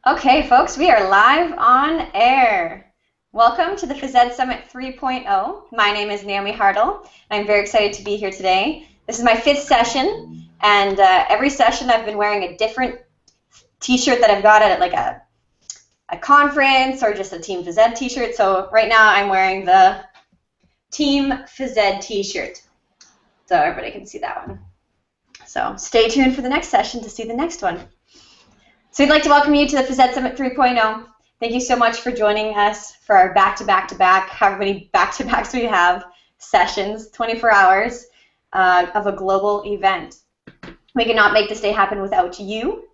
Okay, folks, we are live on air. Welcome to the PhysEd Summit 3.0. My name is Naomi Hartle, and I'm very excited to be here today. This is my 5th session, and every session I've been wearing a different t-shirt that I've got at like a conference or just a Team PhysEd t-shirt. So right now I'm wearing the Team PhysEd t-shirt, so everybody can see that one. So stay tuned for the next session to see the next one. So we'd like to welcome you to the PhysEd Summit 3.0. Thank you so much for joining us for our back-to-back-to-back, however many back-to-backs we have, sessions, 24 hours of a global event. We could not make this day happen without you,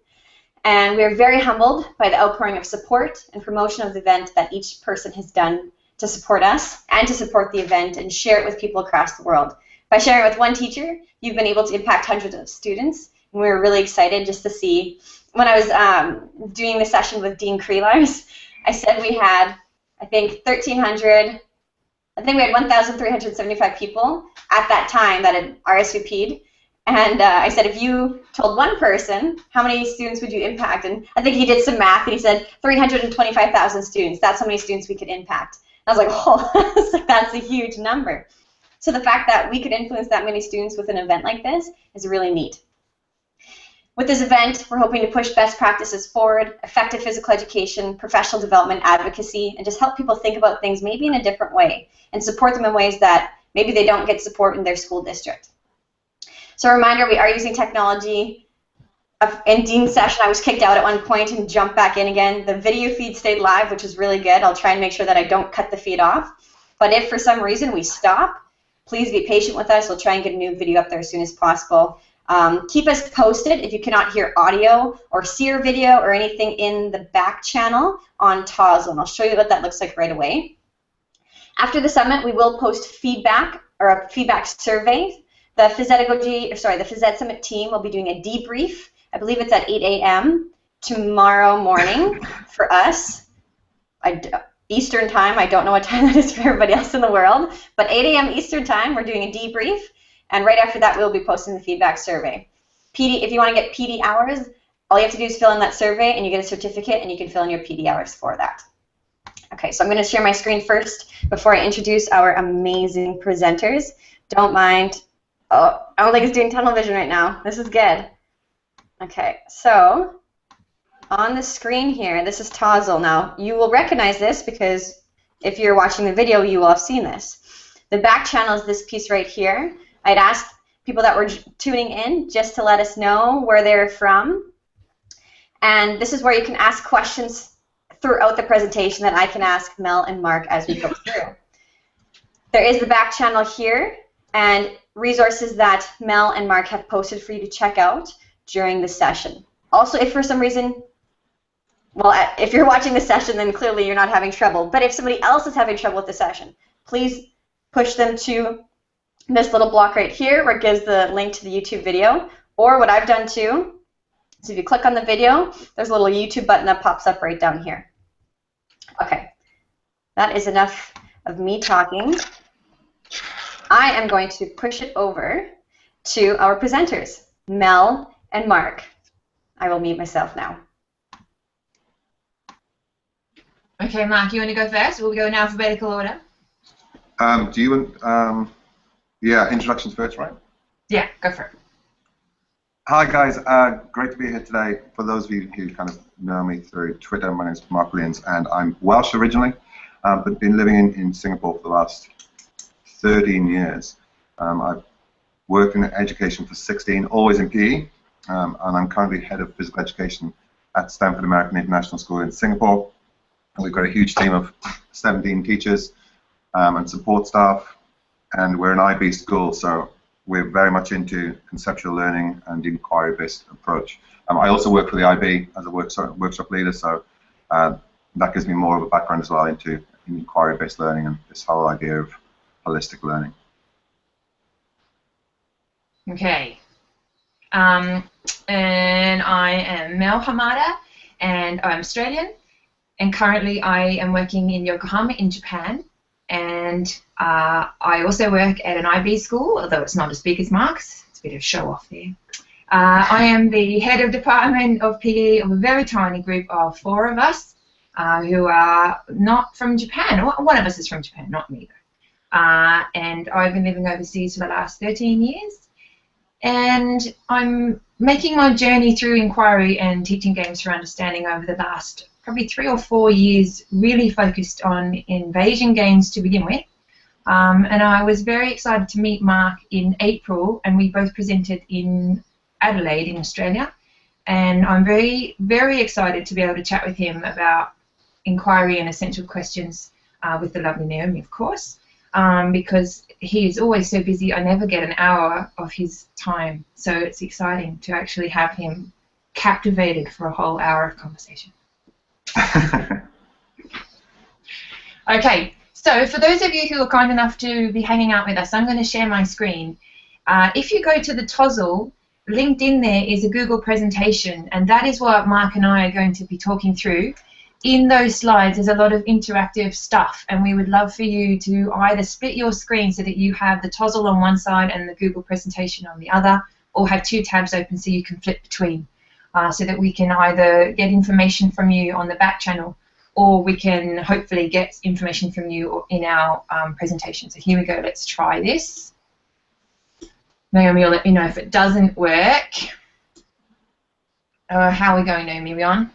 and we are very humbled by the outpouring of support and promotion of the event that each person has done to support us and to support the event and share it with people across the world. By sharing it with one teacher, you've been able to impact hundreds of students, and we were really excited just to see. When I was doing the session with Dean Creelars, I said we had, I think, 1,300, I think we had 1,375 people at that time that had RSVP'd. And I said, if you told one person, how many students would you impact? And I think he did some math, and he said 325,000 students. That's how many students we could impact. And I was like, oh, that's a huge number. So the fact that we could influence that many students with an event like this is really neat. With this event, we're hoping to push best practices forward, effective physical education, professional development, advocacy, and just help people think about things maybe in a different way and support them in ways that maybe they don't get support in their school district. So a reminder, we are using technology. In Dean's session, I was kicked out at one point and jumped back in again. The video feed stayed live, which is really good. I'll try and make sure that I don't cut the feed off. But if for some reason we stop, please be patient with us. We'll try and get a new video up there as soon as possible. Keep us posted if you cannot hear audio or see our video or anything in the back channel on Tozzle, and I'll show you what that looks like right away. After the summit, we will post feedback or a feedback survey. The PhysEd Summit team will be doing a debrief. I believe it's at 8 a.m. tomorrow morning for us. Eastern time. I don't know what time that is for everybody else in the world, but 8 a.m. Eastern time, we're doing a debrief. And right after that, we'll be posting the feedback survey. If you want to get PD hours, all you have to do is fill in that survey, and you get a certificate, and you can fill in your PD hours for that. Okay, so I'm going to share my screen first before I introduce our amazing presenters. Don't mind. Oh, I don't think it's doing tunnel vision right now. This is good. Okay, so on the screen here, this is Tozzle. Now, you will recognize this because if you're watching the video, you will have seen this. The back channel is this piece right here. I'd asked people that were tuning in just to let us know where they're from. And this is where you can ask questions throughout the presentation that I can ask Mel and Mark as we go through. There is the back channel here and resources that Mel and Mark have posted for you to check out during the session. Also, if for some reason, well, if you're watching the session, then clearly you're not having trouble. But if somebody else is having trouble with the session, please push them to this little block right here where it gives the link to the YouTube video. Or what I've done too is if you click on the video, there's a little YouTube button that pops up right down here. Okay, that is enough of me talking. I am going to push it over to our presenters, Mel and Mark. I will mute myself now. Okay, Mark, you want to go first? Will we go in alphabetical order? Do you want, yeah, introductions first, right? Yeah, go for it. Hi guys, great to be here today. For those of you who kind of know me through Twitter, my name is Mark Williams, and I'm Welsh originally, but been living in Singapore for the last 13 years. I've worked in education for 16, always in PE, and I'm currently head of physical education at Stanford American International School in Singapore. And we've got a huge team of 17 teachers and support staff, and we're an IB school, so we're very much into conceptual learning and inquiry-based approach. I also work for the IB as a workshop leader, so that gives me more of a background as well into inquiry-based learning and this whole idea of holistic learning. Okay. And I am Mel Hamada, and I'm Australian, and currently I am working in Yokohama in Japan. And I also work at an IB school, although it's not as big as Mark's. It's a bit of show off there. I am the head of department of PE of a very tiny group of 4 of us who are not from Japan. One of us is from Japan, not me though. And I've been living overseas for the last 13 years. And I'm making my journey through inquiry and teaching games for understanding over the last probably 3 or 4 years, really focused on invasion games to begin with. And I was very excited to meet Mark in April, and we both presented in Adelaide in Australia. And I'm very, very excited to be able to chat with him about inquiry and essential questions with the lovely Naomi, of course, because he is always so busy. I never get an hour of his time, so it's exciting to actually have him captivated for a whole hour of conversation. Okay, so for those of you who are kind enough to be hanging out with us, I'm going to share my screen. If you go to the Tozzle, linked in there is a Google presentation, and that is what Mark and I are going to be talking through. In those slides, there's a lot of interactive stuff, and we would love for you to either split your screen so that you have the Tozzle on one side and the Google presentation on the other, or have 2 tabs open so you can flip between, so that we can either get information from you on the back channel, or we can hopefully get information from you in our presentation. So here we go, let's try this. Naomi will let me know if it doesn't work. How are we going, Naomi? Are we on?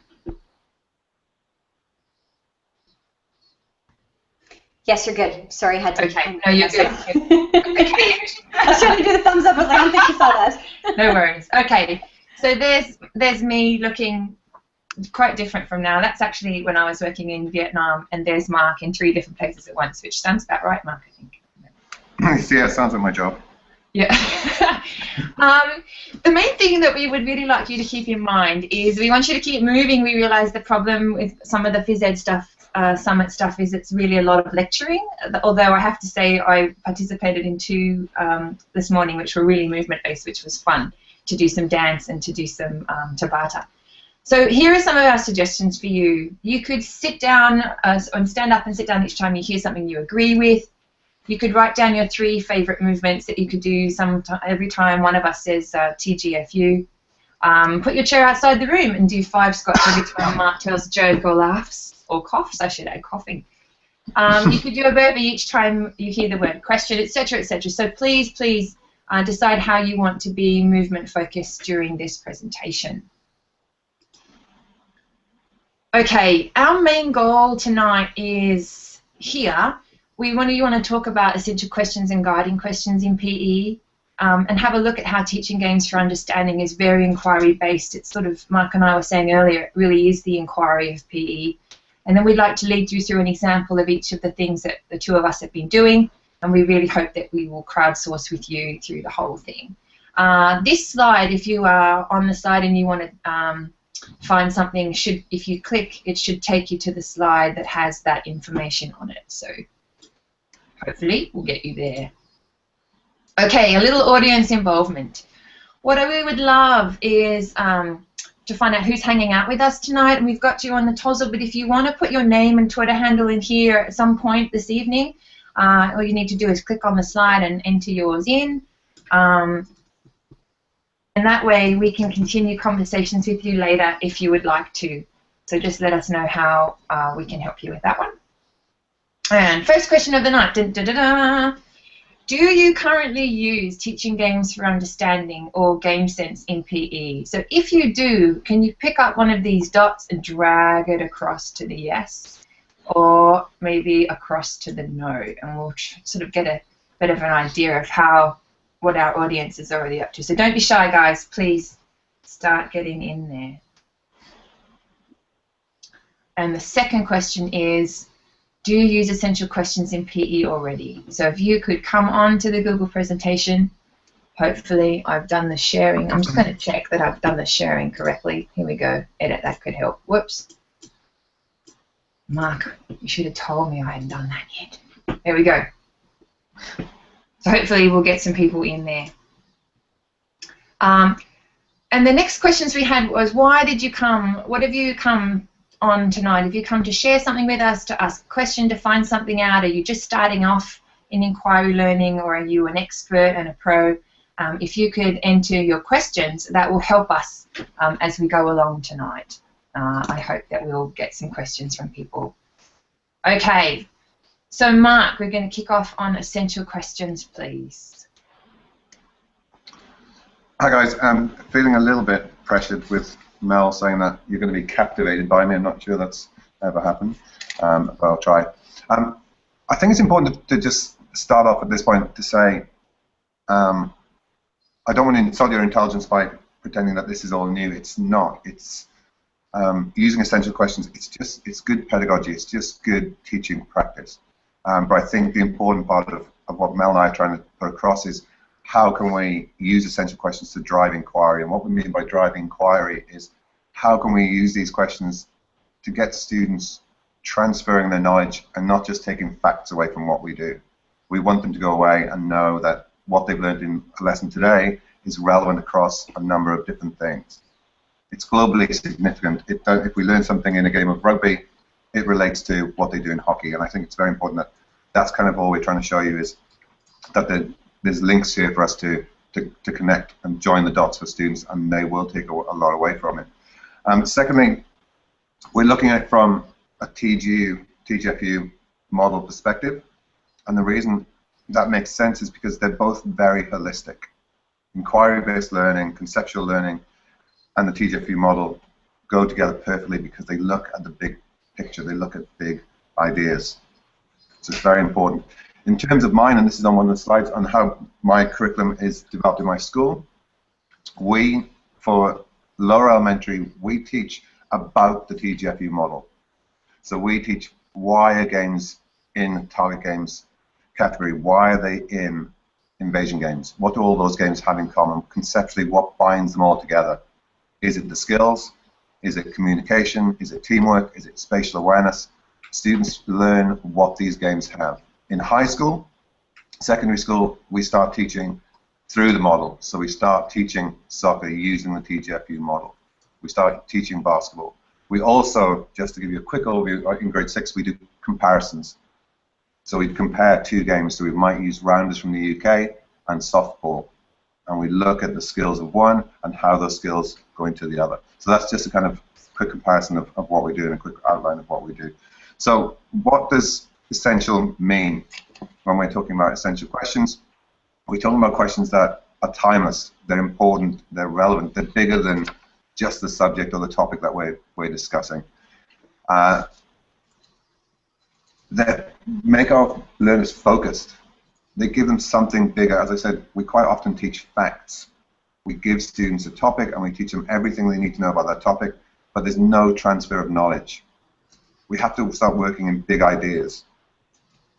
Yes, you're good. Sorry, I had to. Okay, no, you're good. I was trying to do the thumbs up. I was like, I don't think you saw that. No worries. Okay, so there's me looking quite different from now. That's actually when I was working in Vietnam, and there's Mark in 3 different places at once, which sounds about right, Mark, I think. Yeah, sounds like my job. Yeah. The main thing that we would really like you to keep in mind is we want you to keep moving. We realise the problem with some of the PhysEd stuff, summit stuff, is it's really a lot of lecturing, although I have to say I participated in 2 this morning which were really movement-based, which was fun, to do some dance and to do some Tabata. So here are some of our suggestions for you. You could sit down and stand up and sit down each time you hear something you agree with. You could write down your 3 favourite movements that you could do every time one of us says TGfU. Put your chair outside the room and do 5 squats every time Mark tells a joke or laughs, or coughs, I should add, coughing. You could do a burpee each time you hear the word question, etc., etc. So please, please decide how you want to be movement focused during this presentation. Okay, our main goal tonight is here. You want to talk about essential questions and guiding questions in PE, and have a look at how teaching games for understanding is very inquiry-based. It's sort of, Mark and I were saying earlier, it really is the inquiry of PE. And then we'd like to lead you through an example of each of the things that the 2 of us have been doing, and we really hope that we will crowdsource with you through the whole thing. This slide, if you are on the side and you want to find something, if you click, it should take you to the slide that has that information on it. So hopefully we'll get you there. Okay, a little audience involvement. What we would love is to find out who's hanging out with us tonight, and we've got you on the Tozzle, but if you want to put your name and Twitter handle in here at some point this evening, all you need to do is click on the slide and enter yours in. And that way we can continue conversations with you later if you would like to. So just let us know how we can help you with that one. And first question of the night. Dun, dun, dun, dun. Do you currently use teaching games for understanding or game sense in PE? So if you do, can you pick up one of these dots and drag it across to the yes, or maybe across to the no, and we'll sort of get a bit of an idea of what our audience is already up to. So don't be shy, guys. Please start getting in there. And the second question is, do you use essential questions in PE already? So if you could come on to the Google presentation, hopefully I've done the sharing. I'm just going to check that I've done the sharing correctly. Here we go. Edit, that could help. Whoops. Mark, you should have told me I hadn't done that yet. There we go. So hopefully we'll get some people in there. And the next questions we had was, why did you come? What have you come on tonight? Have you come to share something with us, to ask a question, to find something out? Are you just starting off in inquiry learning, or are you an expert and a pro? if you could enter your questions, that will help us as we go along tonight. I hope that we'll get some questions from people. Okay, so Mark, we're going to kick off on essential questions, please. Hi guys, I'm feeling a little bit pressured with Mel saying that you're going to be captivated by me. I'm not sure that's ever happened, but I'll try. I think it's important to just start off at this point to say I don't want to insult your intelligence by pretending that this is all new. It's not. It's using essential questions. It's good pedagogy. It's just good teaching practice. But I think the important part of what Mel and I are trying to put across is how can we use essential questions to drive inquiry. And what we mean by driving inquiry is how can we use these questions to get students transferring their knowledge and not just taking facts away from what we do. We want them to go away and know that what they've learned in a lesson today is relevant across a number of different things. It's globally significant. If we learn something in a game of rugby, it relates to what they do in hockey. And I think it's very important that that's kind of all we're trying to show you is that there's links here for us to connect and join the dots for students, and they will take a lot away from it. Secondly, we're looking at it from a TGfU model perspective, and the reason that makes sense is because they're both very holistic. Inquiry-based learning, conceptual learning, and the TGfU model go together perfectly because they look at the big picture, they look at big ideas. So it's very important. In terms of mine, and this is on one of the slides, on how my curriculum is developed in my school, for lower elementary, we teach about the TGfU model. So we teach why are games in target games category, why are they in invasion games, what do all those games have in common, conceptually what binds them all together. Is it the skills, is it communication, is it teamwork, is it spatial awareness? Students learn what these games have. In high school, secondary school, we start teaching through the model. So we start teaching soccer using the TGfU model. We start teaching basketball. We also, just to give you a quick overview, in grade 6 we do comparisons. So we compare two games. So we might use rounders from the UK and softball. And we look at the skills of one and how those skills go into the other. So that's just a kind of quick comparison of what we do and a quick outline of what we do. So what does essential mean when we're talking about essential questions? We're talking about questions that are timeless, they're important, they're relevant, they're bigger than just the subject or the topic that we're discussing. That make our learners focused. They give them something bigger. As I said, we quite often teach facts. We give students a topic and we teach them everything they need to know about that topic, but there's no transfer of knowledge. We have to start working in big ideas.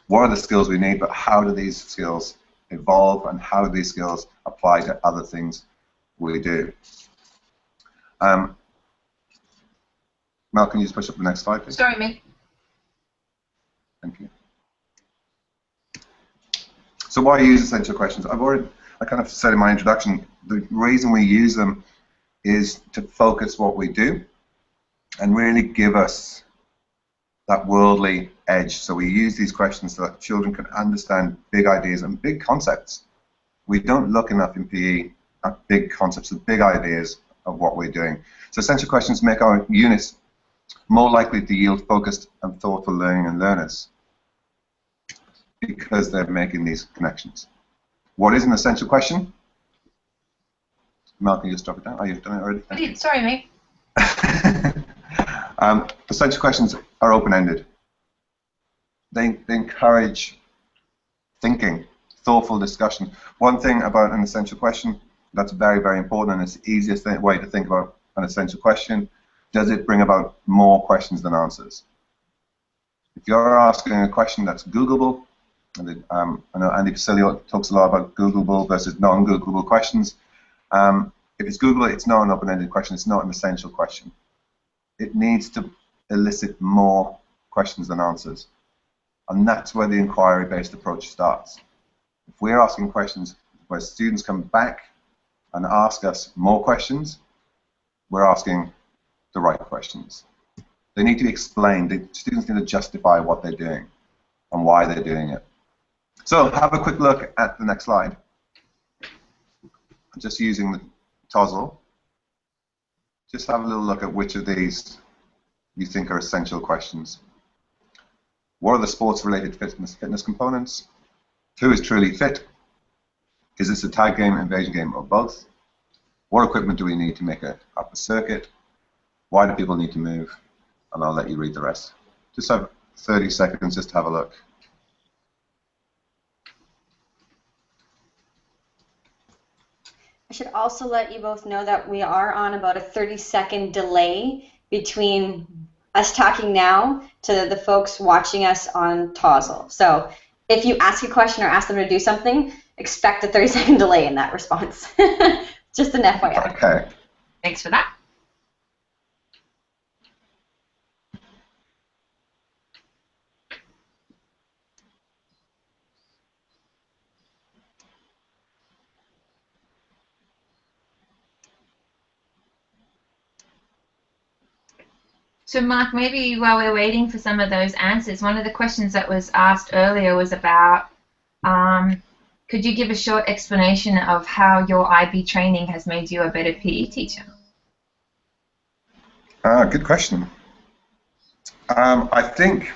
What are the skills we need, but how do these skills evolve and how do these skills apply to other things we do? Mel, can you just push up the next slide, please? Sorry, me. Thank you. So why use essential questions? I kind of said in my introduction, the reason we use them is to focus what we do and really give us that worldly edge. So we use these questions so that children can understand big ideas and big concepts. We don't look enough in PE at big concepts, the big ideas of what we're doing. So essential questions make our units more likely to yield focused and thoughtful learning and learners because they're making these connections. What is an essential question? Mel, can you just drop it down? Oh, you've done it already? I did. Sorry, mate. Essential questions are open-ended. They encourage thinking, thoughtful discussion. One thing about an essential question that's very, very important, and it's the easiest way to think about an essential question, does it bring about more questions than answers? If you're asking a question that's Googleable, and I know Andy Facilio talks a lot about Googleable versus non-Googleable questions. If it's Googleable, it's not an open-ended question, it's not an essential question. It needs to elicit more questions than answers. And that's where the inquiry-based approach starts. If we're asking questions where students come back and ask us more questions, we're asking the right questions. They need to be explained. The students need to justify what they're doing and why they're doing it. So have a quick look at the next slide. just using the TOZL, just have a little look at which of these you think are essential questions. What are the sports-related fitness components? Who is truly fit? Is this a tag game, invasion game, or both? What equipment do we need to make up a circuit? Why do people need to move? And I'll let you read the rest. Just have 30 seconds just to have a look. I should also let you both know that we are on about a 30-second delay between us talking now to the folks watching us on TOZL. So if you ask a question or ask them to do something, expect a 30-second delay in that response. Just an FYI. Okay. Thanks for that. So Mark, maybe while we're waiting for some of those answers, one of the questions that was asked earlier was about, could you give a short explanation of how your IB training has made you a better PE teacher? Good question. I think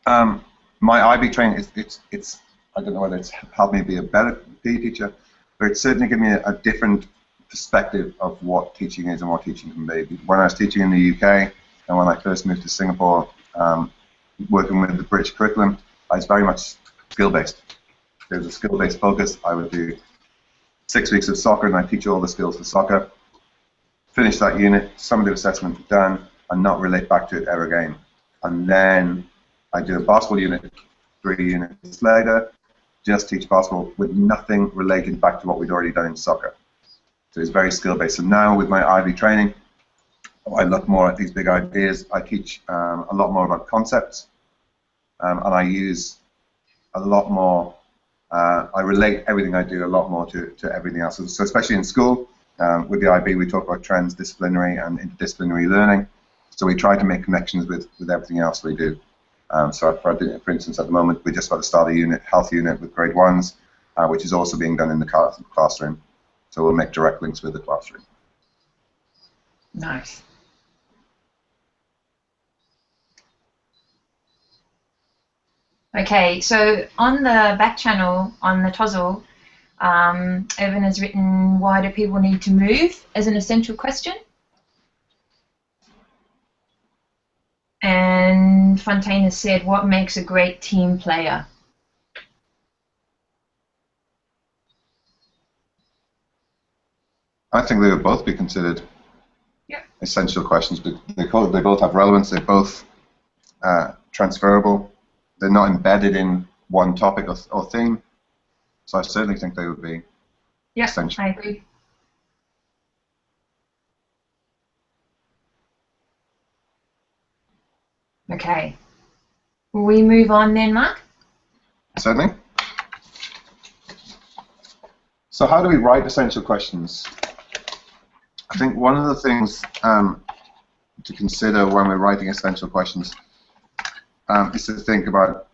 my IB training, it's I don't know whether it's helped me be a better PE teacher, but it's certainly given me a different perspective of what teaching is and what teaching can be. When I was teaching in the UK and when I first moved to Singapore, working with the British curriculum, I was very much skill-based. There was a skill-based focus. I would do 6 weeks of soccer and I teach all the skills for soccer, finish that unit, some of the assessment done, and not relate back to it ever again. And then I do a basketball unit 3 units later, just teach basketball with nothing related back to what we'd already done in soccer. So it's very skill-based. So now with my IB training, I look more at these big ideas. I teach a lot more about concepts, and I use a lot more, I relate everything I do a lot more to everything else. So especially in school, with the IB, we talk about transdisciplinary and interdisciplinary learning. So we try to make connections with everything else we do. So for instance, at the moment, we just about to start a unit, health unit with grade 1s, which is also being done in the classroom. So we'll make direct links with the classroom. Nice. Okay, so on the back channel, on the TOZL, Evan has written, why do people need to move as an essential question? And Fontaine has said, what makes a great team player? I think they would both be considered essential questions, but they both have relevance, they're both transferable, they're not embedded in one topic or theme, so I certainly think they would be essential. I agree. Okay. Will we move on then, Mark? Certainly. So how do we write essential questions? I think one of the things to consider when we're writing essential questions is to think about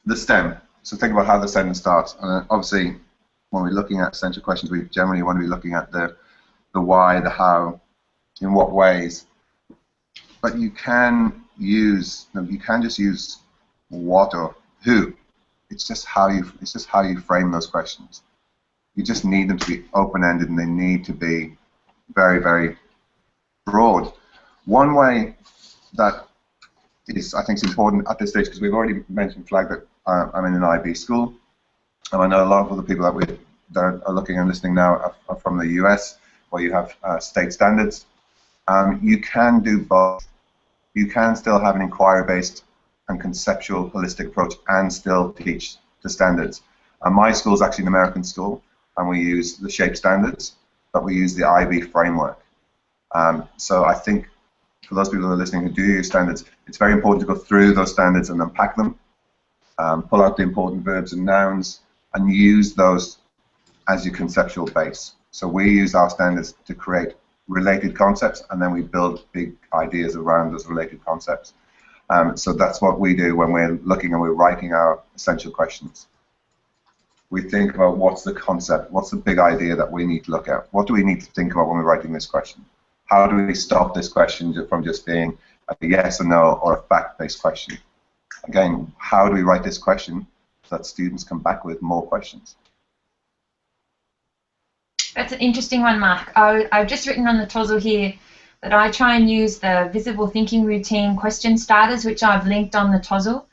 the stem. So think about how the sentence starts. And obviously, when we're looking at essential questions, we generally want to be looking at the why, the how, in what ways. But you can just use what or who. It's just how you frame those questions. You just need them to be open-ended, and they need to be very, very broad. One way that I think is important at this stage, because we've already flagged that I'm in an IB school, and I know a lot of other people that are looking and listening now are from the US, where you have state standards. You can do both. You can still have an inquiry-based and conceptual, holistic approach and still teach the standards. My school is actually an American school, and we use the SHAPE standards, but we use the IB framework. So I think for those people who are listening who do use standards, it's very important to go through those standards and unpack them, pull out the important verbs and nouns, and use those as your conceptual base. So we use our standards to create related concepts, and then we build big ideas around those related concepts. So that's what we do when we're looking and we're writing our essential questions. we think about what's the concept, what's the big idea that we need to look at, what do we need to think about when we're writing this question? How do we stop this question from just being a yes or no or a fact-based question? Again, how do we write this question so that students come back with more questions? That's an interesting one, Mark. I've just written on the tozzle here that I try and use the visible thinking routine question starters, which I've linked on the tozzle,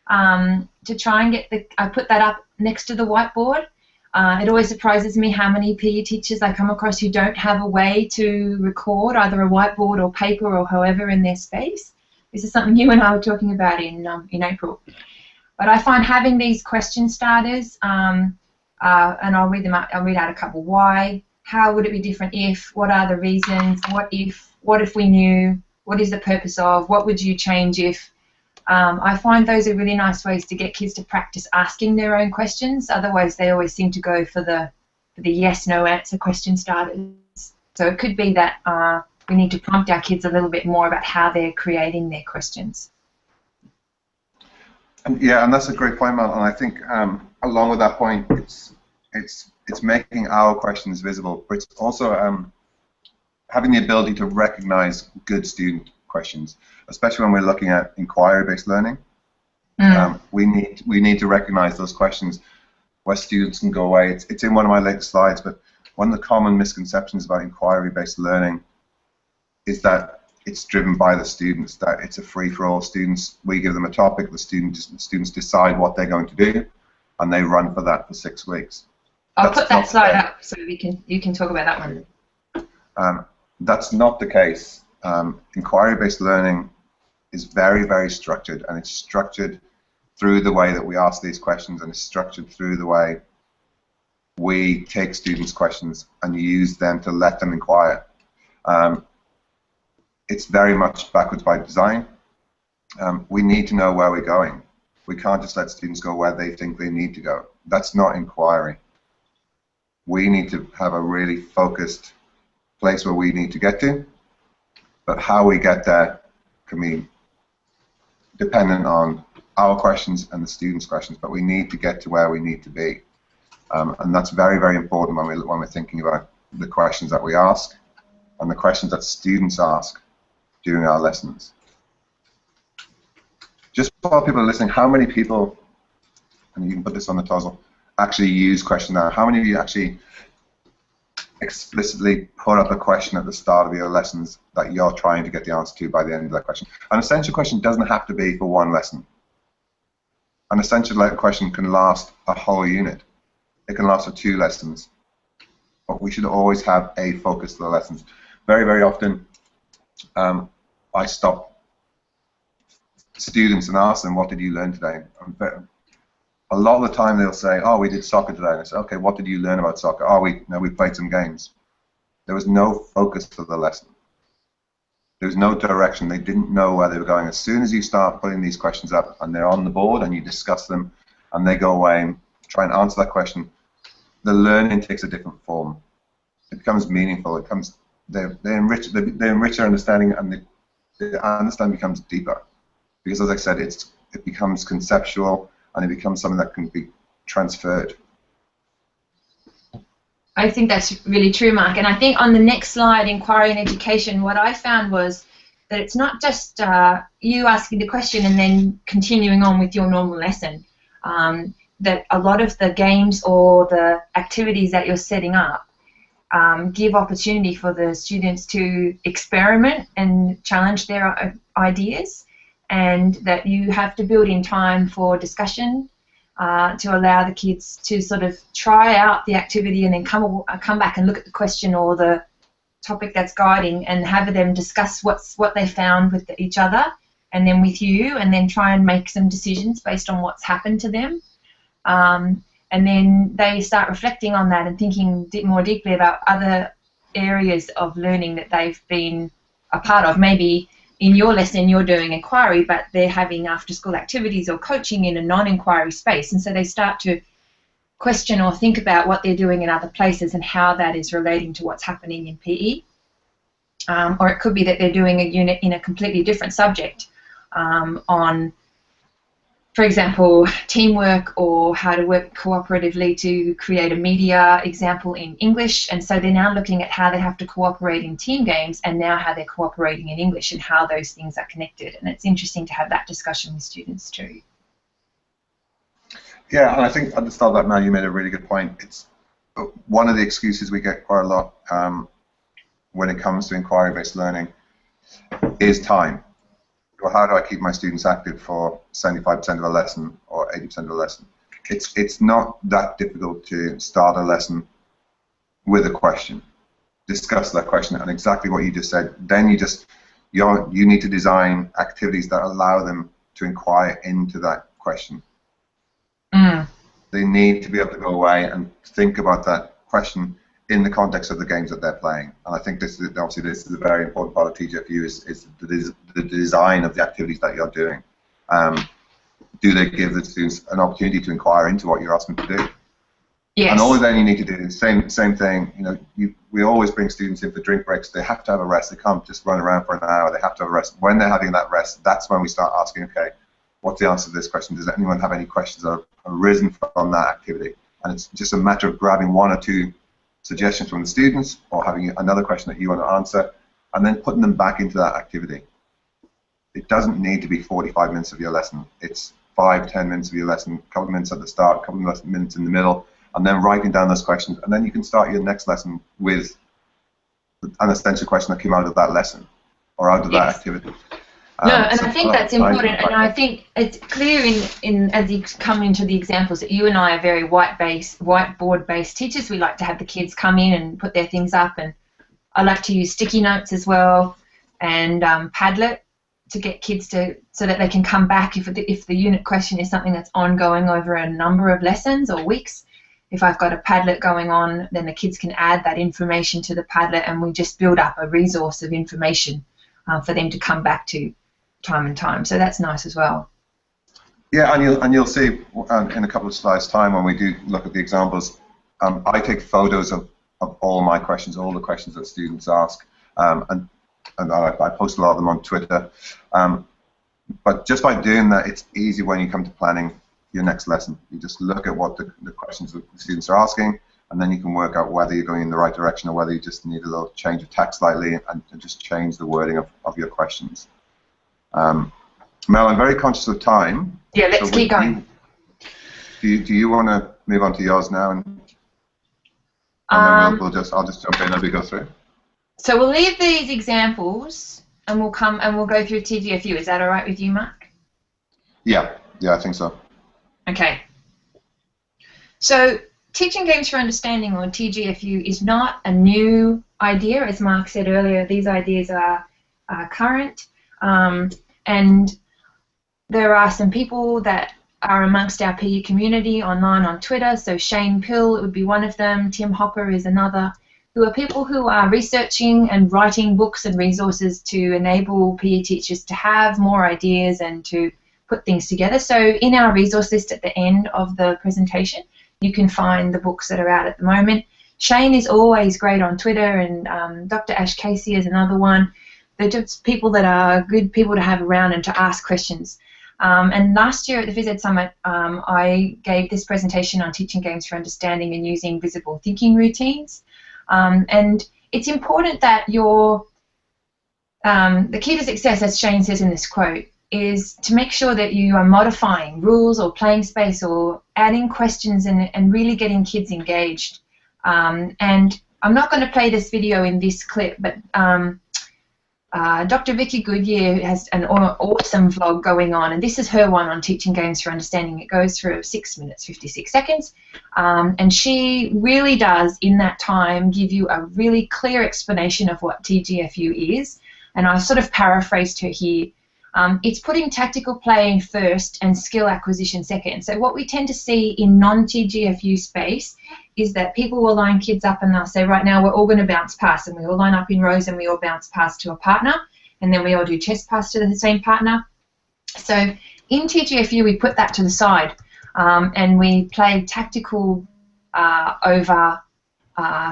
to try and get I put that up next to the whiteboard. It always surprises me how many PE teachers I come across who don't have a way to record either a whiteboard or paper or however in their space. This is something you and I were talking about in April. But I find having these question starters, and I'll read them out. I'll read out a couple. Why? How would it be different if? What are the reasons? What if? What if we knew? What is the purpose of? What would you change if? I find those are really nice ways to get kids to practice asking their own questions. Otherwise, they always seem to go for the yes/no answer question starters. So it could be that we need to prompt our kids a little bit more about how they're creating their questions. And yeah, and that's a great point, Mel. And I think along with that point, it's making our questions visible, but it's also having the ability to recognize good student questions, especially when we're looking at inquiry-based learning. We need to recognize those questions where students can go away. It's in one of my latest slides, but one of the common misconceptions about inquiry-based learning is that it's driven by the students, that it's a free-for-all. Students, we give them a topic, the students decide what they're going to do, and they run for that for 6 weeks. I'll put that slide up so you can talk about that one. That's not the case. Inquiry-based learning is very, very structured, and it's structured through the way that we ask these questions, and it's structured through the way we take students' questions and use them to let them inquire. It's very much backwards by design. We need to know where we're going. We can't just let students go where they think they need to go. That's not inquiry. We need to have a really focused place where we need to get to, but how we get there can be dependent on our questions and the students' questions, but we need to get to where we need to be. And that's very, very important when we're thinking about the questions that we ask and the questions that students ask during our lessons. Just while people are listening, how many people, and you can put this on the tozzle, actually use questionnaire? How many of you actually explicitly put up a question at the start of your lessons that you're trying to get the answer to by the end of that question? An essential question doesn't have to be for one lesson. An essential question can last a whole unit. It can last for 2 lessons. But we should always have a focus to the lessons. Very, very often, I stop students and ask them, what did you learn today? A lot of the time they'll say, oh, we did soccer today. And I say, okay, what did you learn about soccer? Oh, we played some games. There was no focus to the lesson. There was no direction. They didn't know where they were going. As soon as you start putting these questions up and they're on the board and you discuss them and they go away and try and answer that question, the learning takes a different form. It becomes meaningful. It becomes they enrich their understanding, and the understanding becomes deeper. Because, as I said, it becomes conceptual and it becomes something that can be transferred. I think that's really true, Mark. And I think on the next slide, inquiry and education, what I found was that it's not just you asking the question and then continuing on with your normal lesson. That a lot of the games or the activities that you're setting up give opportunity for the students to experiment and challenge their ideas, and that you have to build in time for discussion to allow the kids to sort of try out the activity and then come back and look at the question or the topic that's guiding and have them discuss what they found with each other and then with you, and then try and make some decisions based on what's happened to them. And then they start reflecting on that and thinking more deeply about other areas of learning that they've been a part of. Maybe in your lesson you're doing inquiry, but they're having after-school activities or coaching in a non-inquiry space, and so they start to question or think about what they're doing in other places and how that is relating to what's happening in PE. Or it could be that they're doing a unit in a completely different subject on for example, teamwork or how to work cooperatively to create a media example in English. And so they're now looking at how they have to cooperate in team games and now how they're cooperating in English and how those things are connected. And it's interesting to have that discussion with students too. Yeah, and I think at the start of that, Mel, you made a really good point. It's one of the excuses we get quite a lot when it comes to inquiry-based learning is time. Well, how do I keep my students active for 75% of a lesson or 80% of a lesson? It's not that difficult to start a lesson with a question, discuss that question, and exactly what you just said. Then you need to design activities that allow them to inquire into that question. They need to be able to go away and think about that question in the context of the games that they're playing. And I think this is obviously this is a very important part of TGfU is the design of the activities that you're doing. Do they give the students an opportunity to inquire into what you're asking them to do? Yes. And all then you need to do is same thing. You know, we always bring students in for drink breaks. They have to have a rest. They can't just run around for an hour. They have to have a rest. When they're having that rest, that's when we start asking, okay, what's the answer to this question? Does anyone have any questions that have arisen from that activity? And it's just a matter of grabbing one or two suggestions from the students or having another question that you want to answer and then putting them back into that activity. It doesn't need to be 45 minutes of your lesson. It's 5-10 minutes of your lesson, a couple of minutes at the start, a couple of minutes in the middle, and then writing down those questions. And then you can start your next lesson with an essential question that came out of that lesson or out of that activity. No, and I think that's important, and I think it's clear as you come into the examples that you and I are very whiteboard-based teachers. We like to have the kids come in and put their things up, and I like to use sticky notes as well, and Padlet to get kids so that they can come back if the unit question is something that's ongoing over a number of lessons or weeks. If I've got a Padlet going on, then the kids can add that information to the Padlet, and we just build up a resource of information for them to come back to time and time. So that's nice as well. Yeah, and you'll see in a couple of slides' time when we do look at the examples, I take photos of all my questions, all the questions that students ask, and I post a lot of them on Twitter. But just by doing that, it's easy when you come to planning your next lesson. You just look at what the questions that the students are asking, and then you can work out whether you're going in the right direction or whether you just need a little change of tack slightly and just change the wording of your questions. Mel, I'm very conscious of time. Yeah, let's keep going. Do you want to move on to yours now, and then I'll just jump in as we go through. So we'll leave these examples, and we'll go through TGfU. Is that all right with you, Mark? Yeah, I think so. Okay. So teaching games for understanding, or TGfU, is not a new idea. As Mark said earlier, these ideas are current. And there are some people that are amongst our PE community online on Twitter. So Shane Pill would be one of them. Tim Hopper is another, who are people who are researching and writing books and resources to enable PE teachers to have more ideas and to put things together. So in our resource list at the end of the presentation, you can find the books that are out at the moment. Shane is always great on Twitter, and Dr. Ash Casey is another one. They're just people that are good people to have around and to ask questions. And last year at the PhysEd Summit, I gave this presentation on teaching games for understanding and using visible thinking routines. And it's important that the key to success, as Shane says in this quote, is to make sure that you are modifying rules or playing space or adding questions and really getting kids engaged. And I'm not going to play this video in this clip, but Dr. Vicky Goodyear has an awesome vlog going on, and this is her one on teaching games for understanding. It goes for 6 minutes, 56 seconds, and she really does, in that time, give you a really clear explanation of what TGfU is, and I've sort of paraphrased her here. It's putting tactical play first and skill acquisition second. So what we tend to see in non-TGfU space is that people will line kids up and they'll say, right now we're all going to bounce pass, and we all line up in rows and we all bounce pass to a partner, and then we all do chest pass to the same partner. So in TGfU we put that to the side, and we play tactical over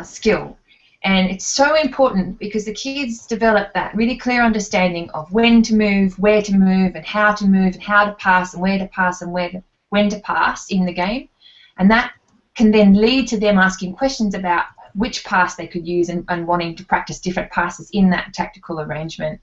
skill. And it's so important because the kids develop that really clear understanding of when to move, where to move, and how to move, and how to pass, and where to pass, and when to pass in the game. And that can then lead to them asking questions about which pass they could use and wanting to practice different passes in that tactical arrangement.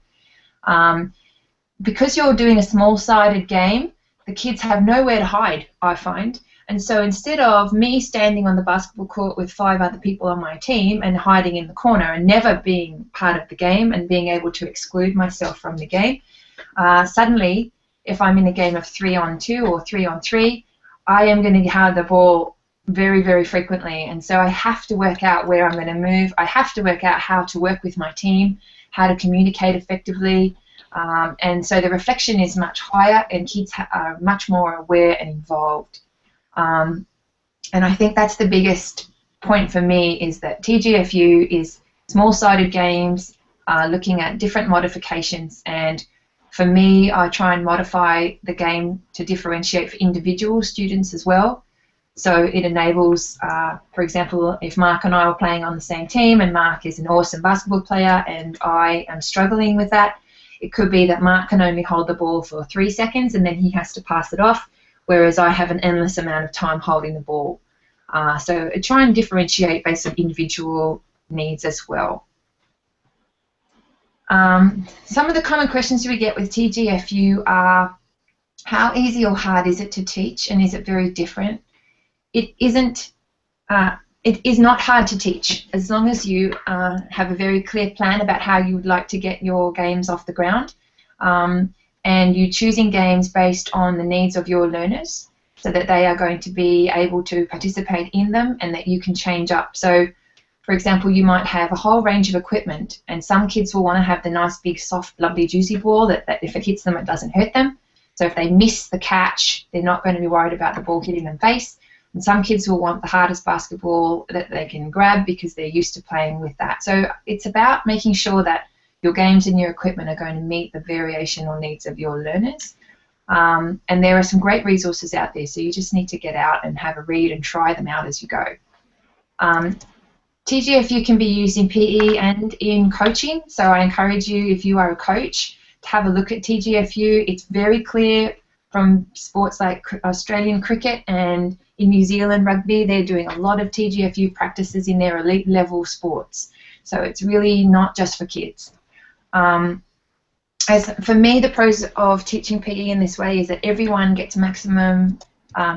Because you're doing a small-sided game, the kids have nowhere to hide, I find. And so instead of me standing on the basketball court with 5 other people on my team and hiding in the corner and never being part of the game and being able to exclude myself from the game, suddenly, if I'm in a game of 3-on-2 or 3-on-3, I am going to have the ball very, very frequently. And so I have to work out where I'm going to move. I have to work out how to work with my team, how to communicate effectively. And so the reflection is much higher and kids are much more aware and involved. And I think that's the biggest point for me, is that TGfU is small-sided games, looking at different modifications, and for me I try and modify the game to differentiate for individual students as well. So it enables, for example, if Mark and I were playing on the same team and Mark is an awesome basketball player and I am struggling with that, it could be that Mark can only hold the ball for 3 seconds and then he has to pass it off, whereas I have an endless amount of time holding the ball. So I try and differentiate based on individual needs as well. Some of the common questions we get with TGfU are, how easy or hard is it to teach, and is it very different? It isn't. It is not hard to teach as long as you have a very clear plan about how you would like to get your games off the ground. And you're choosing games based on the needs of your learners so that they are going to be able to participate in them and that you can change up. So, for example, you might have a whole range of equipment and some kids will want to have the nice big soft lovely juicy ball that if it hits them it doesn't hurt them. So if they miss the catch, they're not going to be worried about the ball hitting them face. And some kids will want the hardest basketball that they can grab because they're used to playing with that. So it's about making sure that your games and your equipment are going to meet the variational needs of your learners. And there are some great resources out there, so you just need to get out and have a read and try them out as you go. TGfU can be used in PE and in coaching, so I encourage you, if you are a coach, to have a look at TGfU. It's very clear from sports like Australian cricket and in New Zealand rugby, they're doing a lot of TGfU practices in their elite level sports. So it's really not just for kids. As for me, the pros of teaching PE in this way is that everyone gets maximum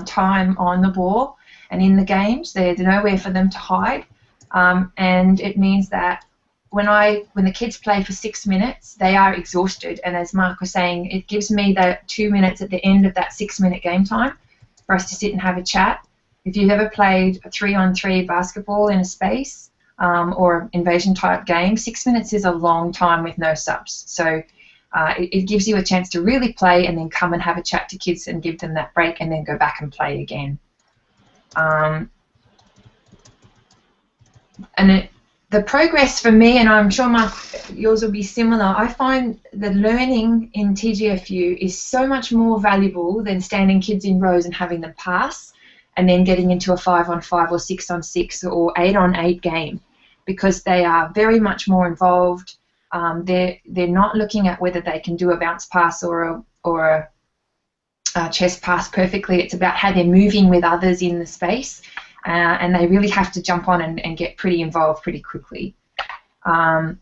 time on the ball and in the games. There's nowhere for them to hide, and it means that when the kids play for 6 minutes, they are exhausted. And as Mark was saying, it gives me that 2 minutes at the end of that 6-minute game time for us to sit and have a chat. If you've ever played a 3-on-3 basketball in a space or invasion type game, 6 minutes is a long time with no subs. So it gives you a chance to really play and then come and have a chat to kids and give them that break and then go back and play again. The progress for me, and I'm sure Mark, yours will be similar, I find the learning in TGfU is so much more valuable than standing kids in rows and having them pass and then getting into a 5-on-5 or 6-on-6 or 8-on-8 game, because they are very much more involved. They're not looking at whether they can do a bounce pass or a chest pass perfectly. It's about how they're moving with others in the space. And they really have to jump on and get pretty involved pretty quickly. And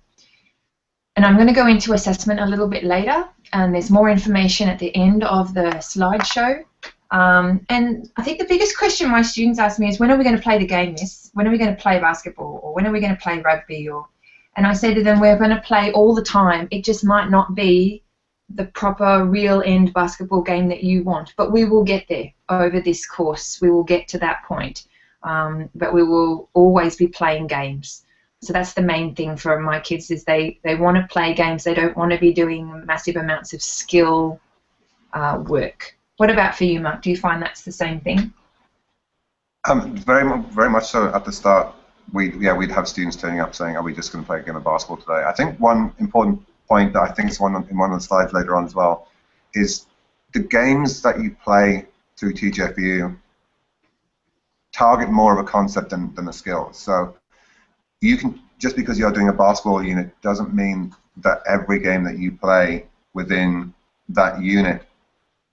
I'm going to go into assessment a little bit later, and there's more information at the end of the slideshow. And I think the biggest question my students ask me is, when are we going to play the game, miss? When are we going to play basketball? Or when are we going to play rugby? And I say to them, we're going to play all the time. It just might not be the proper real end basketball game that you want, but we will get there over this course. We will get to that point. But we will always be playing games. So that's the main thing for my kids, is they want to play games. They don't want to be doing massive amounts of skill work. What about for you, Mark? Do you find that's the same thing? Very much so. At the start, we'd have students turning up saying, "Are we just going to play a game of basketball today?" I think one important point that I think is in one of the slides later on as well is the games that you play through TGfU target more of a concept than a skill. So you can just because you're doing a basketball unit doesn't mean that every game that you play within that unit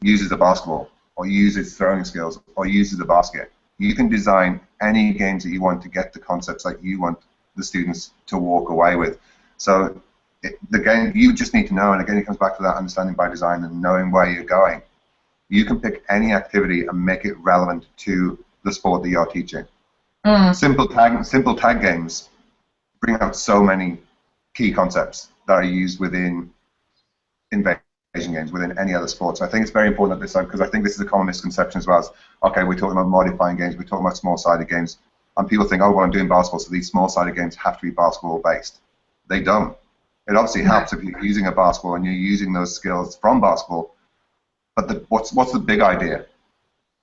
uses a basketball, or uses throwing skills, or uses a basket. You can design any games that you want to get the concepts that you want the students to walk away with. So the game, you just need to know, and again it comes back to that understanding by design and knowing where you're going. You can pick any activity and make it relevant to the sport that you're teaching. Simple tag games bring out so many key concepts that are used within invasion games, within any other sport. So I think it's very important at this time, because I think this is a common misconception as well. As, okay, we're talking about modifying games, we're talking about small-sided games, and people think, oh, well, I'm doing basketball, so these small-sided games have to be basketball-based. They don't. It obviously helps if you're using a basketball and you're using those skills from basketball, but what's the big idea?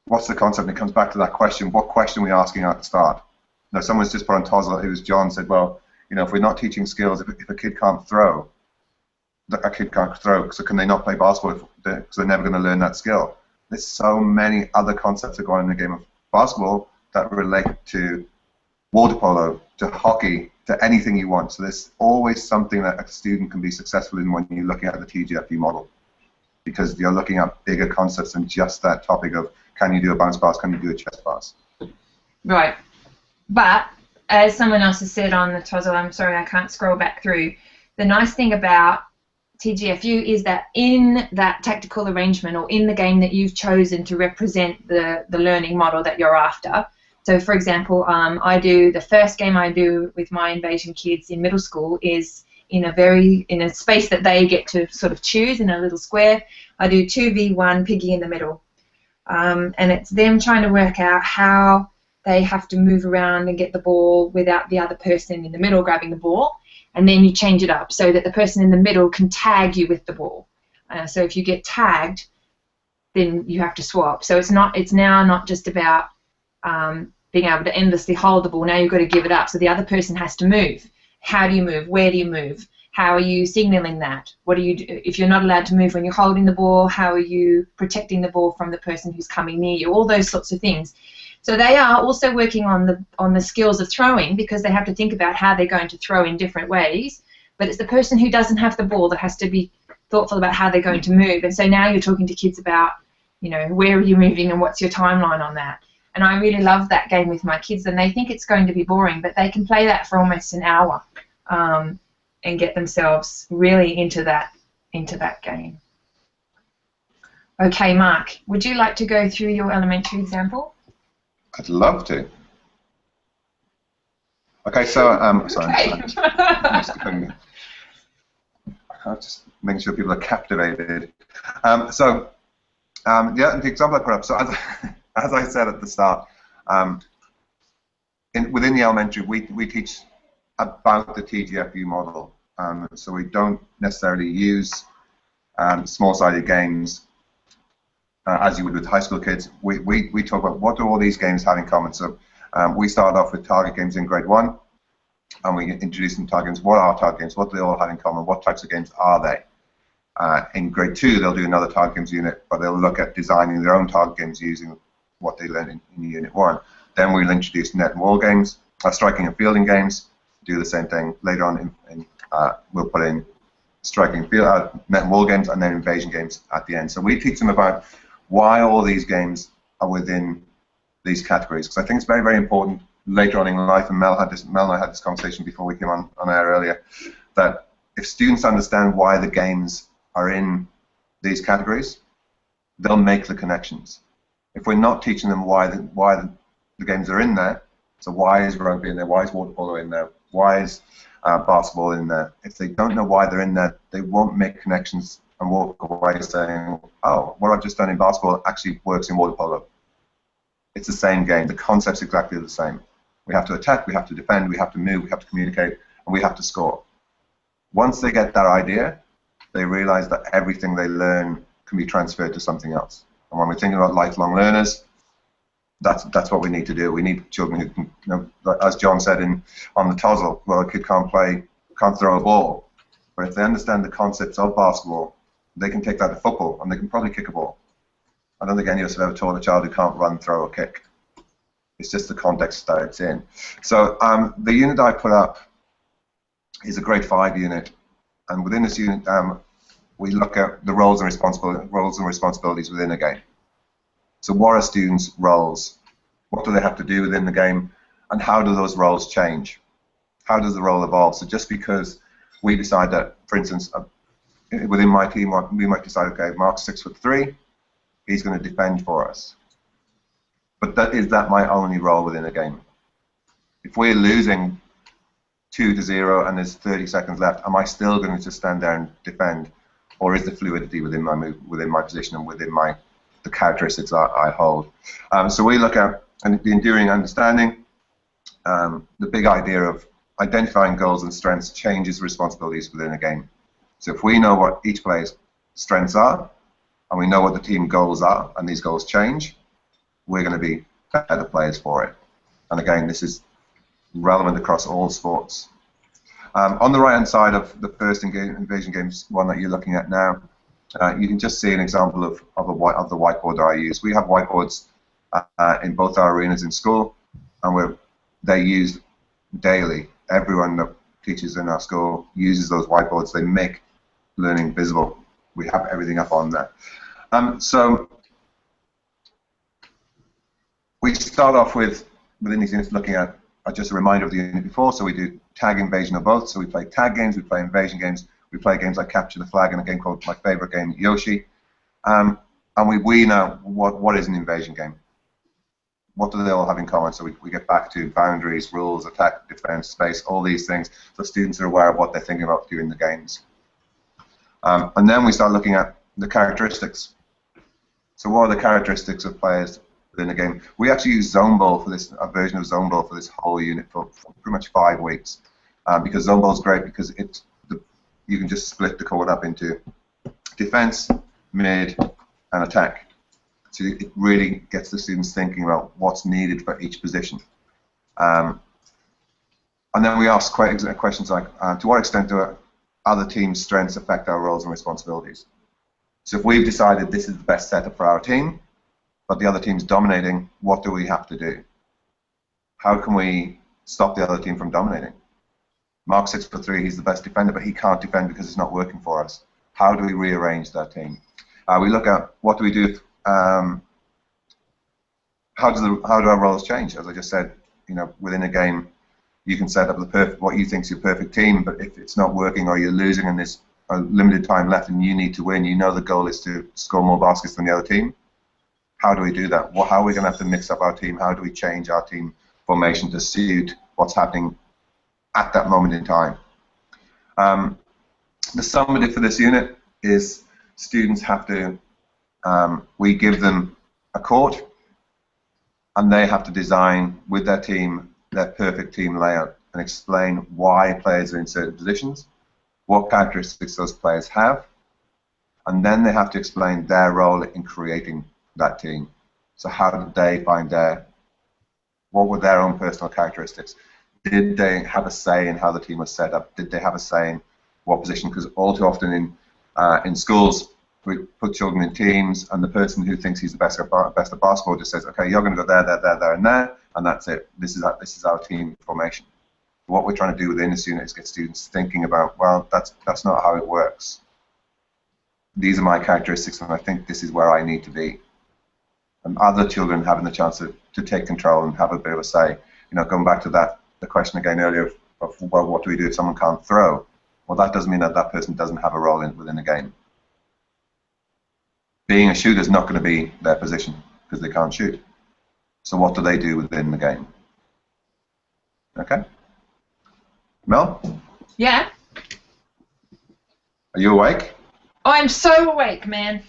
What's the concept? And it comes back to that question, what question are we asking at the start? Now, someone's just put on Tozzle, it was John, said, well, you know, if we're not teaching skills, if a kid can't throw, so can they not play basketball because they're never going to learn that skill? There's so many other concepts that go on in the game of basketball that relate to water polo, to hockey, to anything you want. So there's always something that a student can be successful in when you're looking at the TGfU model, because you're looking at bigger concepts than just that topic of can you do a bounce pass, can you do a chest pass. Right. But as someone else has said on the Tozzle, I'm sorry I can't scroll back through, the nice thing about TGfU is that in that tactical arrangement, or in the game that you've chosen to represent the learning model that you're after. So for example, the first game I do with my invasion kids in middle school is in a space that they get to sort of choose in a little square. I do 2v1 piggy in the middle. And it's them trying to work out how they have to move around and get the ball without the other person in the middle grabbing the ball, and then you change it up so that the person in the middle can tag you with the ball. So if you get tagged, then you have to swap. So it's now not just about being able to endlessly hold the ball. Now you've got to give it up. So the other person has to move. How do you move? Where do you move? How are you signaling that? What do you do if you're not allowed to move when you're holding the ball? How are you protecting the ball from the person who's coming near you? All those sorts of things. So they are also working on the skills of throwing, because they have to think about how they're going to throw in different ways. But it's the person who doesn't have the ball that has to be thoughtful about how they're going to move. And so now you're talking to kids about, you know, where are you moving and what's your timeline on that. And I really love that game with my kids, and they think it's going to be boring, but they can play that for almost an hour and get themselves really into that game. Okay, Mark, would you like to go through your elementary example? I'd love to. Okay, so sorry, I'm just making sure people are captivated. The example I put up. So as I said at the start, within the elementary, we teach about the TGfU model. So we don't necessarily use small-sided games as you would with high school kids. We talk about what do all these games have in common. So we started off with target games in grade 1, and we introduced them target games. What are target games? What do they all have in common? What types of games are they? In grade 2, they'll do another target games unit, but they'll look at designing their own target games using what they learned in unit 1. Then we'll introduce net and wall games, striking and fielding games, do the same thing. Later on, we'll put in striking, net and wall games, and then invasion games at the end. So we teach them about why all these games are within these categories, because I think it's very, very important later on in life, and Mel and I had this conversation before we came on air earlier, that if students understand why the games are in these categories, they'll make the connections. If we're not teaching them why the games are in there, so why is rugby in there, why is water polo in there, why is basketball in there, if they don't know why they're in there, they won't make connections and walk away saying, oh, what I've just done in basketball actually works in water polo. It's the same game. The concept's exactly the same. We have to attack, we have to defend, we have to move, we have to communicate, and we have to score. Once they get that idea, they realize that everything they learn can be transferred to something else. And when we're thinking about lifelong learners, that's what we need to do. We need children who can, you know, as John said on the Tozzle, well, a kid can't throw a ball. But if they understand the concepts of basketball, they can take that to football, and they can probably kick a ball. I don't think any of us have ever taught a child who can't run, throw, or kick. It's just the context that it's in. So the unit I put up is a grade 5 unit, and within this unit, we look at the roles and responsibilities within a game. So what are students' roles? What do they have to do within the game? And how do those roles change? How does the role evolve? So just because we decide that, for instance, within my team, we might decide, okay, Mark's 6'3", he's going to defend for us. But is that my only role within a game? If we're losing 2-0 and there's 30 seconds left, am I still going to just stand there and defend? Or is the fluidity within my move, within my position, and within the characteristics I hold? So we look at the enduring understanding, the big idea of identifying goals and strengths changes responsibilities within a game. So if we know what each player's strengths are, and we know what the team goals are, and these goals change, we're going to be better players for it. And again, this is relevant across all sports. On the right-hand side of the first Invasion Games one that you're looking at now, you can just see an example of the whiteboard that I use. We have whiteboards in both our arenas in school, and they're used daily. Everyone that teaches in our school uses those whiteboards. They make learning visible. We have everything up on there. So we start off within these units looking at just a reminder of the unit before. So we do tag, invasion, or both. So we play tag games, we play invasion games, we play games like Capture the Flag and a game called my favorite game, Yoshi. And we know what is an invasion game. What do they all have in common? So we get back to boundaries, rules, attack, defense, space, all these things, so students are aware of what they're thinking about during the games. And then we start looking at the characteristics. So what are the characteristics of players within a game? We actually use Zone Ball for this, a version of Zone Ball for this whole unit for pretty much 5 weeks. Because Zone Ball is great because you can just split the code up into defense, mid, and attack. So it really gets the students thinking about what's needed for each position. And then we ask questions like, to what extent do other teams' strengths affect our roles and responsibilities? So if we've decided this is the best setup for our team, but the other team's dominating, what do we have to do? How can we stop the other team from dominating? Mark's 6'3", he's the best defender, but he can't defend because it's not working for us. How do we rearrange that team? We look at what do we do. How do our roles change? As I just said, within a game, you can set up what you think is your perfect team, but if it's not working or you're losing and there's a limited time left and you need to win, the goal is to score more baskets than the other team. How do we do that? How are we going to have to mix up our team? How do we change our team formation to suit what's happening at that moment in time? The summative for this unit is students have to, we give them a court, and they have to design with their team their perfect team layout and explain why players are in certain positions, what characteristics those players have, and then they have to explain their role in creating that team. So how did they find what were their own personal characteristics? Did they have a say in how the team was set up? Did they have a say in what position? Because all too often in schools, we put children in teams, and the person who thinks he's the best at basketball just says, okay, you're going to go there, there, there, there, and there, and that's it. This is our team formation. What we're trying to do within this unit is get students thinking about, well, that's not how it works. These are my characteristics, and I think this is where I need to be. And other children having the chance to take control and have a bit of a say. Going back to the question again earlier of well, what do we do if someone can't throw? Well, that doesn't mean that person doesn't have a role within the game. Being a shooter is not going to be their position because they can't shoot. So what do they do within the game? Okay. Mel? Yeah? Are you awake? Oh, I'm so awake, man.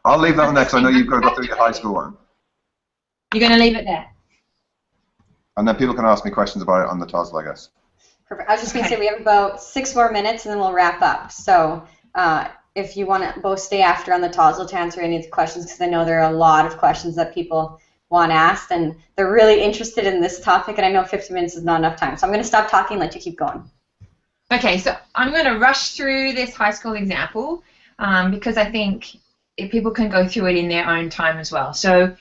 I'll leave that one there because I know you've got to go through your high school one. You're going to leave it there? And then people can ask me questions about it on the TOSL, I guess. Perfect. I was just going to say we have about 6 more minutes and then we'll wrap up. So if you want to both stay after on the TOSL to answer any of the questions, because I know there are a lot of questions that people want asked and they're really interested in this topic, and I know 50 minutes is not enough time. So I'm going to stop talking and let you keep going. Okay, so I'm going to rush through this high school example because I think people can go through it in their own time as well. So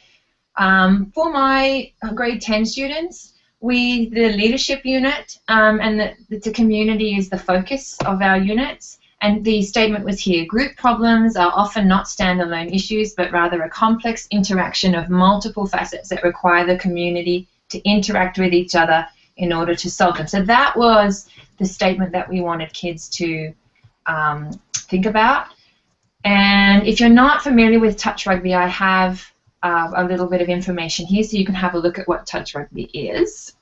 for my grade 10 students, the leadership unit, and the community is the focus of our units. And the statement was here: group problems are often not standalone issues, but rather a complex interaction of multiple facets that require the community to interact with each other in order to solve them. So that was the statement that we wanted kids to think about. And if you're not familiar with touch rugby, I have a little bit of information here so you can have a look at what touch rugby is.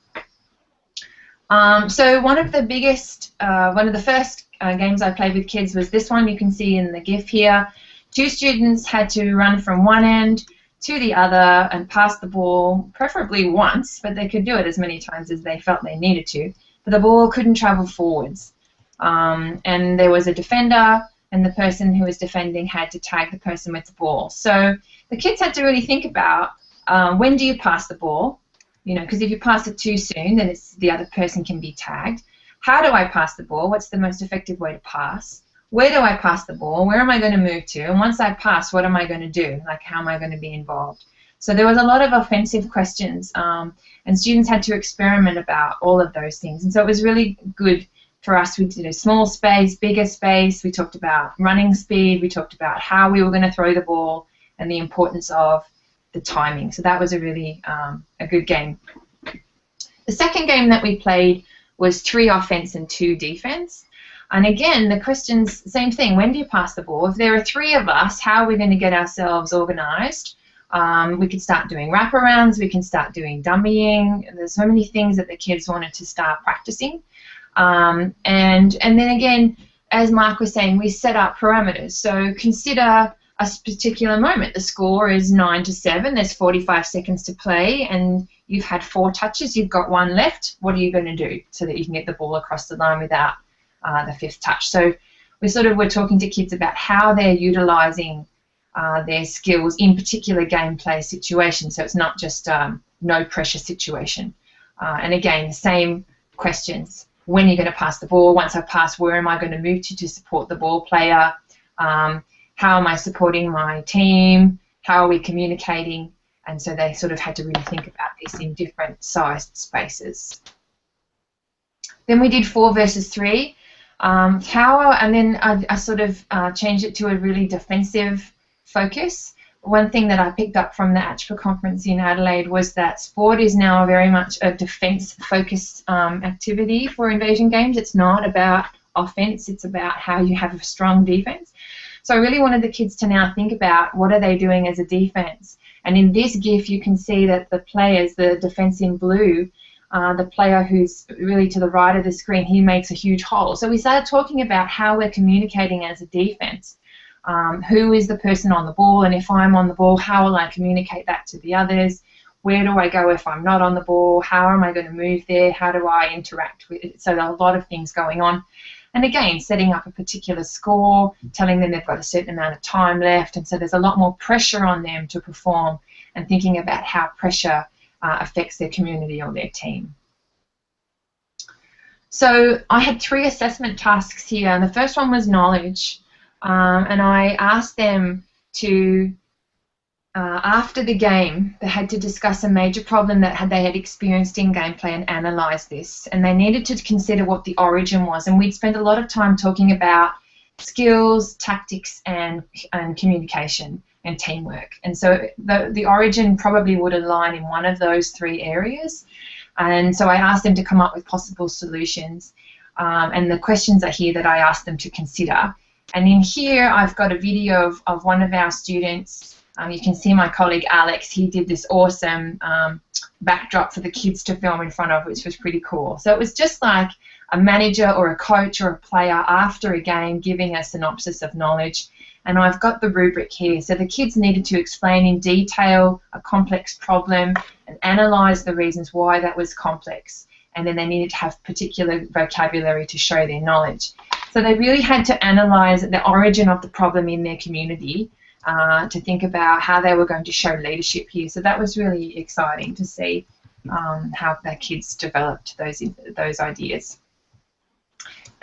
So one of the first games I played with kids was this one you can see in the GIF here. Two students had to run from one end to the other and pass the ball, preferably once, but they could do it as many times as they felt they needed to. But the ball couldn't travel forwards. And there was a defender, and the person who was defending had to tag the person with the ball. So the kids had to really think about when do you pass the ball, because if you pass it too soon, then the other person can be tagged. How do I pass the ball? What's the most effective way to pass? Where do I pass the ball? Where am I going to move to? And once I pass, what am I going to do? Like, how am I going to be involved? So there was a lot of offensive questions, and students had to experiment about all of those things. And so it was really good for us. We did a small space, bigger space. We talked about running speed. We talked about how we were going to throw the ball and the importance of the timing. So that was a really a good game. The second game that we played was 3 offense and 2 defense. And again, the questions, same thing. When do you pass the ball? If there are 3 of us, how are we going to get ourselves organized? We could start doing wraparounds. We can start doing dummying. There's so many things that the kids wanted to start practicing. And then again, as Mark was saying, we set up parameters. So consider a particular moment. The score is 9-7. There's 45 seconds to play, and you've had 4 touches. You've got 1 left. What are you going to do so that you can get the ball across the line without the 5th touch? So we're talking to kids about how they're utilizing their skills in particular gameplay situations. So it's not just no pressure situation. And again, the same questions. When are you going to pass the ball? Once I pass, where am I going to move to support the ball player? How am I supporting my team? How are we communicating? And so they sort of had to really think about this in different sized spaces. Then we did 4 versus 3. And then I sort of changed it to a really defensive focus. One thing that I picked up from the ACHPA conference in Adelaide was that sport is now very much a defense-focused activity for invasion games. It's not about offense, it's about how you have a strong defense. So I really wanted the kids to now think about what are they doing as a defense. And in this GIF, you can see that the players, the defense in blue, the player who's really to the right of the screen, he makes a huge hole. So we started talking about how we're communicating as a defense. Who is the person on the ball, and if I'm on the ball, how will I communicate that to the others? Where do I go if I'm not on the ball? How am I going to move there? How do I interact with it? So there are a lot of things going on. And again, setting up a particular score, telling them they've got a certain amount of time left, and so there's a lot more pressure on them to perform, and thinking about how pressure affects their community or their team. So I had 3 assessment tasks here, and the first one was knowledge. And I asked them to, after the game, they had to discuss a major problem that they had experienced in gameplay and analyse this. And they needed to consider what the origin was. And we'd spent a lot of time talking about skills, tactics, and communication and teamwork. And so the origin probably would align in one of those 3 areas. And so I asked them to come up with possible solutions. And the questions are here that I asked them to consider. And in here, I've got a video of one of our students. You can see my colleague Alex. He did this awesome backdrop for the kids to film in front of, which was pretty cool. So it was just like a manager or a coach or a player after a game giving a synopsis of knowledge. And I've got the rubric here. So the kids needed to explain in detail a complex problem and analyse the reasons why that was complex. And then they needed to have particular vocabulary to show their knowledge. So they really had to analyse the origin of the problem in their community to think about how they were going to show leadership here. So that was really exciting to see how their kids developed those ideas.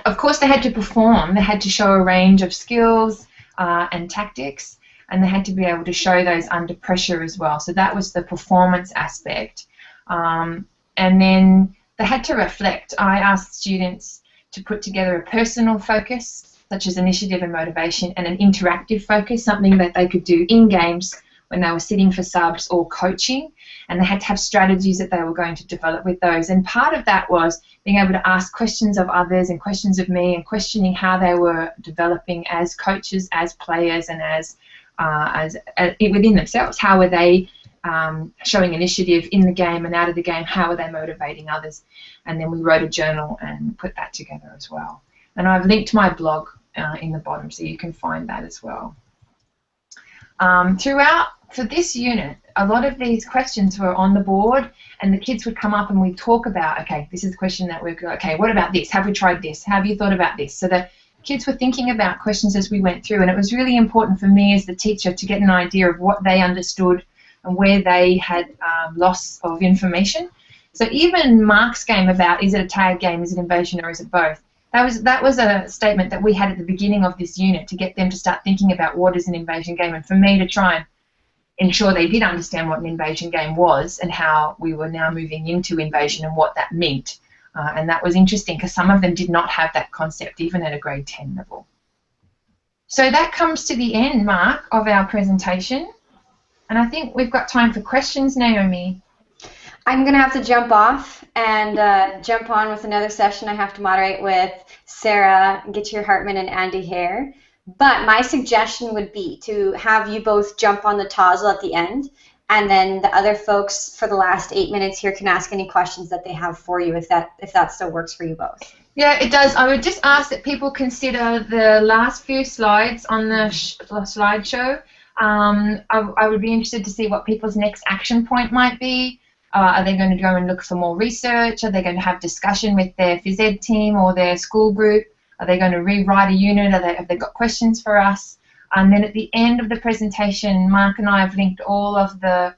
Of course, they had to perform. They had to show a range of skills and tactics, and they had to be able to show those under pressure as well. So that was the performance aspect. and then they had to reflect. I asked students to put together a personal focus, such as initiative and motivation, and an interactive focus, something that they could do in games when they were sitting for subs or coaching, and they had to have strategies that they were going to develop with those. And part of that was being able to ask questions of others and questions of me and questioning how they were developing as coaches, as players, and as within themselves. How were they showing initiative in the game and out of the game? How were they motivating others? And then we wrote a journal and put that together as well. And I've linked my blog in the bottom so you can find that as well. Throughout, for this unit, a lot of these questions were on the board, and the kids would come up and we'd talk about, okay, this is the question that we've got, okay, what about this? Have we tried this? Have you thought about this? So the kids were thinking about questions as we went through, and it was really important for me as the teacher to get an idea of what they understood and where they had loss of information. So even Mark's game about, is it a tag game, is it invasion, or is it both? That was a statement that we had at the beginning of this unit to get them to start thinking about what is an invasion game, and for me to try and ensure they did understand what an invasion game was and how we were now moving into invasion and what that meant. And that was interesting because some of them did not have that concept even at a grade 10 level. So that comes to the end, Mark, of our presentation. And I think we've got time for questions, Naomi. I'm going to have to jump off and jump on with another session I have to moderate with Sarah Gettier-Hartman and Andy Hare. But my suggestion would be to have you both jump on the Tozzle at the end, and then the other folks for the last 8 minutes here can ask any questions that they have for you, if that still works for you both. Yeah, it does. I would just ask that people consider the last few slides on the slideshow. I would be interested to see what people's next action point might be. Are they going to go and look for more research? Are they going to have discussion with their PhysEd team or their school group? Are they going to rewrite a unit? Have they got questions for us? And then at the end of the presentation, Mark and I have linked all of the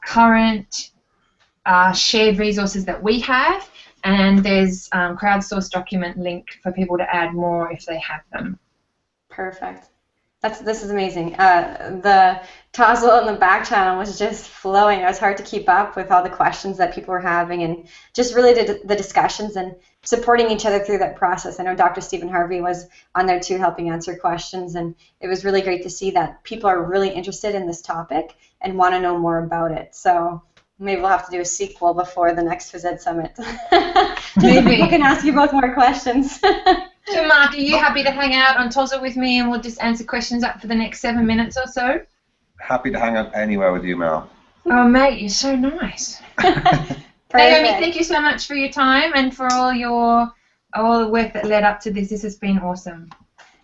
current shared resources that we have, and there's crowdsourced document link for people to add more if they have them. Perfect. This is amazing. The Tozzle in the back channel was just flowing. It was hard to keep up with all the questions that people were having, and just really the discussions and supporting each other through that process. I know Dr. Stephen Harvey was on there too, helping answer questions, and it was really great to see that people are really interested in this topic and want to know more about it. So maybe we'll have to do a sequel before the next PhysEd Summit. Maybe people can ask you both more questions. So Mark, are you happy to hang out on Tozzle with me and we'll just answer questions up for the next 7 minutes or so? Happy to hang out anywhere with you, Mel. Oh, mate, you're so nice. Naomi, thank you so much for your time and for all the work that led up to this. This has been awesome.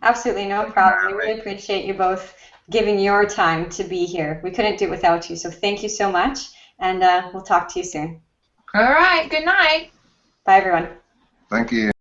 Absolutely, no problem. We really appreciate you both giving your time to be here. We couldn't do it without you, so thank you so much, and we'll talk to you soon. All right, good night. Bye, everyone. Thank you.